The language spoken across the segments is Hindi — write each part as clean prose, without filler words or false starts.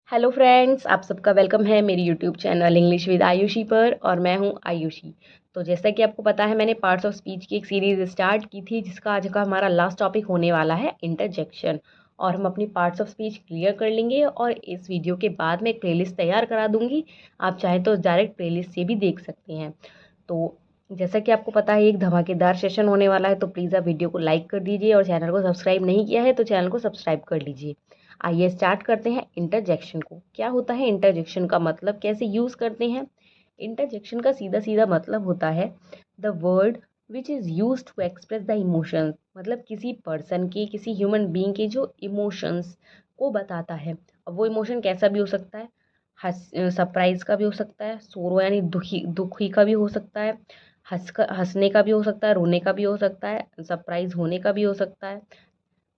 हेलो फ्रेंड्स, आप सबका वेलकम है मेरी YouTube channel English with Ayushi पर। और मैं हूं आयुषी। तो जैसा कि आपको पता है, मैंने पार्ट्स ऑफ स्पीच की एक सीरीज़ स्टार्ट की थी, जिसका आज का हमारा लास्ट टॉपिक होने वाला है इंटरजेक्शन। और हम अपनी पार्ट्स ऑफ स्पीच क्लियर कर लेंगे और इस वीडियो के बाद मैं एक प्लेलिस्ट तैयार करा दूंगी। आप चाहें तो डायरेक्ट प्लेलिस्ट से भी देख सकते हैं। तो जैसा कि आपको पता है, एक धमाकेदार सेशन होने वाला है, तो प्लीज़ आप वीडियो को लाइक कर दीजिए और चैनल को सब्सक्राइब नहीं किया है तो चैनल को सब्सक्राइब कर लीजिए। आइए स्टार्ट करते हैं इंटरजेक्शन को। क्या होता है इंटरजेक्शन का मतलब, कैसे यूज़ करते हैं? इंटरजेक्शन का सीधा सीधा मतलब होता है the word which is use to express the emotions. मतलब किसी पर्सन के, किसी ह्यूमन बीइंग के जो इमोशंस को बताता है। अब वो इमोशन कैसा भी हो सकता है, हंस सरप्राइज का भी हो सकता है, सोरो यानी दुखी का भी हो सकता है, हंसने का भी हो सकता है, रोने का भी हो सकता है, सरप्राइज होने का भी हो सकता है।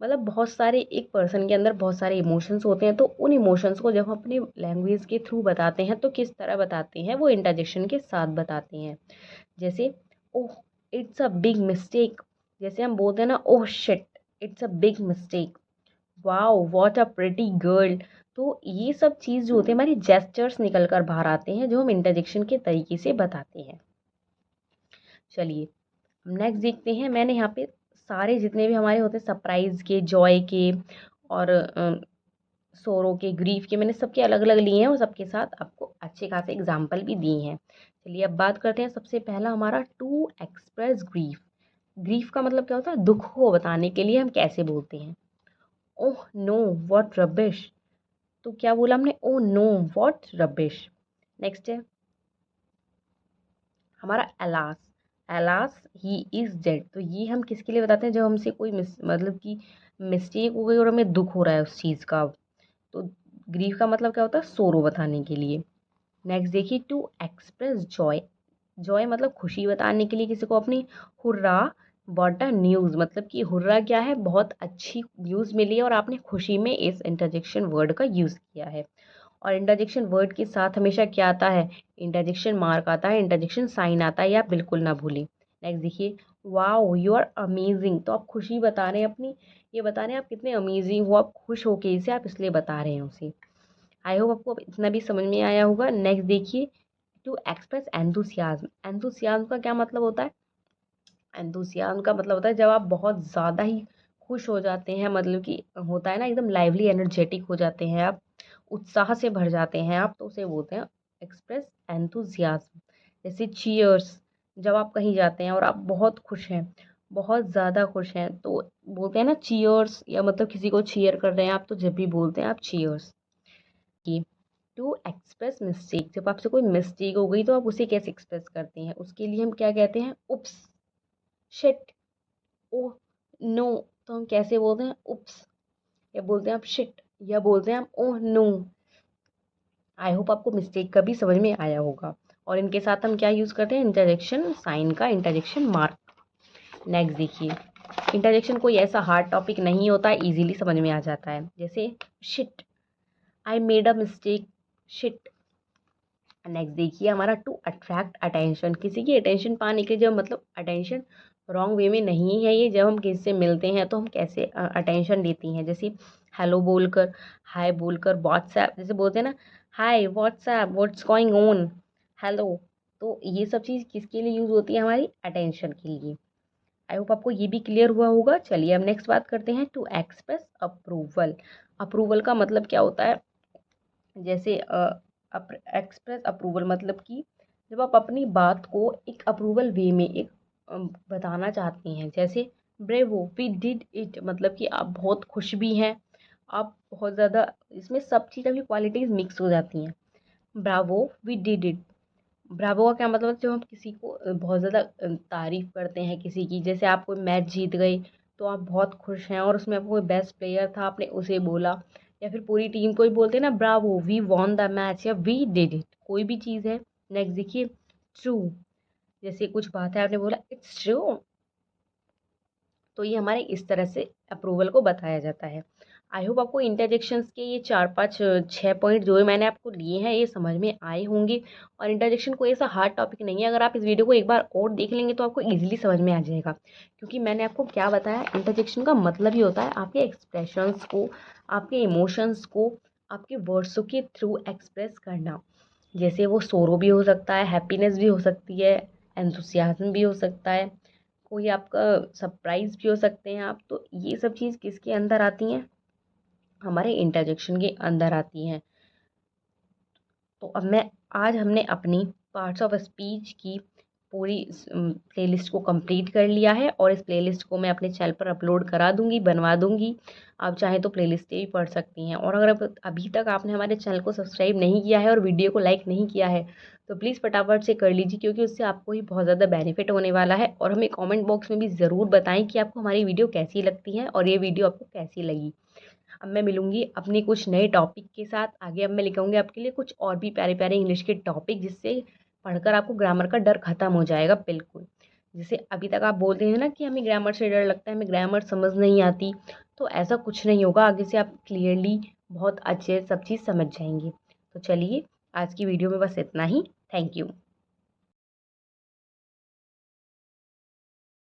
मतलब बहुत सारे, एक पर्सन के अंदर बहुत सारे इमोशंस होते हैं। तो उन इमोशंस को जब हम अपनी लैंग्वेज के थ्रू बताते हैं तो किस तरह बताते हैं, वो इंटरजेक्शन के साथ बताते हैं। जैसे oh it's a big mistake, जैसे हम बोलते हैं ना, oh shit it's a big mistake, wow what a pretty girl. तो ये सब चीज़ जो होते हैं, हमारी जेस्चर्स निकल कर बाहर आते हैं, जो हम इंटरजेक्शन के तरीके से बताते हैं। चलिए नेक्स्ट देखते हैं। मैंने यहाँ पे सारे जितने भी हमारे होते हैं, सरप्राइज के, जॉय के और सोरो के, ग्रीफ के, मैंने सबके अलग अलग लिए हैं और सबके साथ आपको अच्छे खासे एग्जाम्पल भी दिए हैं। चलिए अब बात करते हैं। सबसे पहला हमारा टू एक्सप्रेस ग्रीफ। ग्रीफ का मतलब क्या होता है? दुख को बताने के लिए हम कैसे बोलते हैं? Oh know what rubbish. तो क्या बोला हमने? Oh know what rubbish. Next है हमारा alas. Alas he is dead. तो ये हम किसके लिए बताते हैं? जब हमसे कोई मतलब कि मिस्टेक हो गई और हमें दुख हो रहा है उस चीज़ का। तो ग्रीफ का मतलब क्या होता है? सोरो बताने के लिए। नेक्स्ट देखिए, टू एक्सप्रेस जॉय। जॉय मतलब खुशी बताने के लिए किसी को अपनी। हुर्रा व्हाट अ न्यूज़, मतलब कि हुर्रा क्या है? बहुत अच्छी न्यूज़ मिली है और आपने खुशी में इस इंटरजेक्शन वर्ड का यूज़ किया है। और इंटरजेक्शन वर्ड के साथ हमेशा क्या आता है? इंटरजेक्शन मार्क आता है, इंटरजेक्शन साइन आता है, ये आप बिल्कुल ना भूलें। नेक्स्ट देखिए, वाओ यू आर अमेजिंग। तो आप खुशी बता रहे हैं अपनी, ये बता रहे हैं आप कितने अमेजिंग हो, आप खुश हो के इसे, आप इसलिए बता रहे हैं उसे। आई होप आपको अब इतना भी समझ में आया होगा। नेक्स्ट देखिए, टू एक्सप्रेस एंथुसियाज्म। एंथुसियाज्म का क्या मतलब होता है? एंथुसियाज्म का मतलब होता है जब आप बहुत ज़्यादा ही खुश हो जाते हैं, मतलब कि होता है ना, एकदम लाइवली एनर्जेटिक हो जाते हैं आप, उत्साह से भर जाते हैं आप, तो उसे बोलते हैं एक्सप्रेस एंथुसियाज्म। जैसे चीयर्स, जब आप कहीं जाते हैं और आप बहुत खुश हैं, बहुत ज़्यादा खुश हैं, तो बोलते हैं ना चीयर्स, या मतलब किसी को चीयर कर रहे हैं आप, तो जब भी बोलते हैं आप चीयर्स की। टू एक्सप्रेस मिस्टेक, जब आपसे कोई मिस्टेक हो गई तो आप उसे कैसे एक्सप्रेस करते हैं? उसके लिए हम क्या कहते हैं? उप्स, शिट, ओह नो। तो हम कैसे बोलते हैं? उप्स, या बोलते हैं आप शिट, या बोलते हैं आप ओह नो। आई होप आपको मिस्टेक का भी समझ में आया होगा। और इनके साथ हम क्या यूज़ करते हैं? इंटरजेक्शन साइन का, इंटरजेक्शन मार्क। नेक्स्ट देखिए, इंटरजेक्शन कोई ऐसा हार्ड टॉपिक नहीं होता है, इजीली समझ में आ जाता है। जैसे shit, I made a mistake, shit. Next देखिए हमारा, टू अट्रैक्ट अटेंशन। किसी की अटेंशन पाने के, जब मतलब अटेंशन रॉन्ग वे में नहीं है ये, जब हम किसी से मिलते हैं तो हम कैसे अटेंशन लेती हैं? जैसे हेलो बोलकर, हाय बोलकर, व्हाट्सएप जैसे बोलते हैं ना, hi WhatsApp, what's going on, hello. तो ये सब चीज़ किसके लिए यूज़ होती है? हमारी अटेंशन के लिए। आई होप आपको ये भी क्लियर हुआ होगा। चलिए अब नेक्स्ट बात करते हैं, टू एक्सप्रेस अप्रूवल। अप्रूवल का मतलब क्या होता है? जैसे एक्सप्रेस अप्रूवल मतलब कि जब आप अपनी बात को एक अप्रूवल वे में, एक बताना चाहते हैं। जैसे ब्रेवो वी डिड इट, मतलब कि आप बहुत खुश भी हैं, आप बहुत ज़्यादा, इसमें सब चीज़ की क्वालिटीज़ मिक्स हो जाती हैं। Bravo we did it. Bravo का क्या मतलब है? जब हम किसी को बहुत ज़्यादा तारीफ़ करते हैं किसी की, जैसे आप कोई मैच जीत गए तो आप बहुत खुश हैं और उसमें आपको कोई बेस्ट प्लेयर था, आपने उसे बोला। या फिर पूरी टीम को ही बोलते हैं ना, bravo we won the match, या वी डिड इट, कोई भी चीज़ है। नेक्स्ट देखिए, ट्रू। जैसे कुछ बात है, आपने बोला इट्स ट्रू, तो ये हमारे इस तरह से अप्रूवल को बताया जाता है। आई होप आपको इंटरजेक्शंस के ये 4 5 6 पॉइंट जो मैंने आपको लिए हैं, ये समझ में आए होंगे। और इंटरजेक्शन कोई ऐसा हार्ड टॉपिक नहीं है, अगर आप इस वीडियो को एक बार और देख लेंगे तो आपको ईजिली समझ में आ जाएगा। क्योंकि मैंने आपको क्या बताया, इंटरजेक्शन का मतलब ही होता है आपके एक्सप्रेशंस को, आपके इमोशंस को आपके वर्ड्सों के थ्रू एक्सप्रेस करना। जैसे वो सोरो भी हो सकता है, हैप्पीनेस भी हो सकती है, एंथुसियाज्म भी हो सकता है, कोई आपका सरप्राइज भी हो सकते हैं आप। तो ये सब चीज़ किसके अंदर आती हैं? हमारे इंटरजेक्शन के अंदर आती हैं। तो अब मैं आज हमने अपनी पार्ट्स ऑफ स्पीच की पूरी प्लेलिस्ट को कंप्लीट कर लिया है और इस प्लेलिस्ट को मैं अपने चैनल पर अपलोड करा दूंगी, बनवा दूंगी। आप चाहें तो प्लेलिस्ट भी पढ़ सकती हैं। और अगर अब अभी तक आपने हमारे चैनल को सब्सक्राइब नहीं किया है और वीडियो को लाइक नहीं किया है तो प्लीज़ फटाफट से कर लीजिए, क्योंकि उससे आपको ही बहुत ज़्यादा बेनिफिट होने वाला है। और हमें कॉमेंट बॉक्स में भी ज़रूर बताएं कि आपको हमारी वीडियो कैसी लगती है और ये वीडियो आपको कैसी लगी। अब मैं मिलूंगी अपनी कुछ नए टॉपिक के साथ आगे। अब मैं लिखूंगी आपके लिए कुछ और भी प्यारे प्यारे इंग्लिश के टॉपिक, जिससे पढ़कर आपको ग्रामर का डर खत्म हो जाएगा बिल्कुल। जैसे अभी तक आप बोलते हैं ना कि हमें ग्रामर से डर लगता है, हमें ग्रामर समझ नहीं आती, तो ऐसा कुछ नहीं होगा। आगे से आप क्लियरली बहुत अच्छे सब चीज़ समझ जाएंगे। तो चलिए, आज की वीडियो में बस इतना ही। Thank you.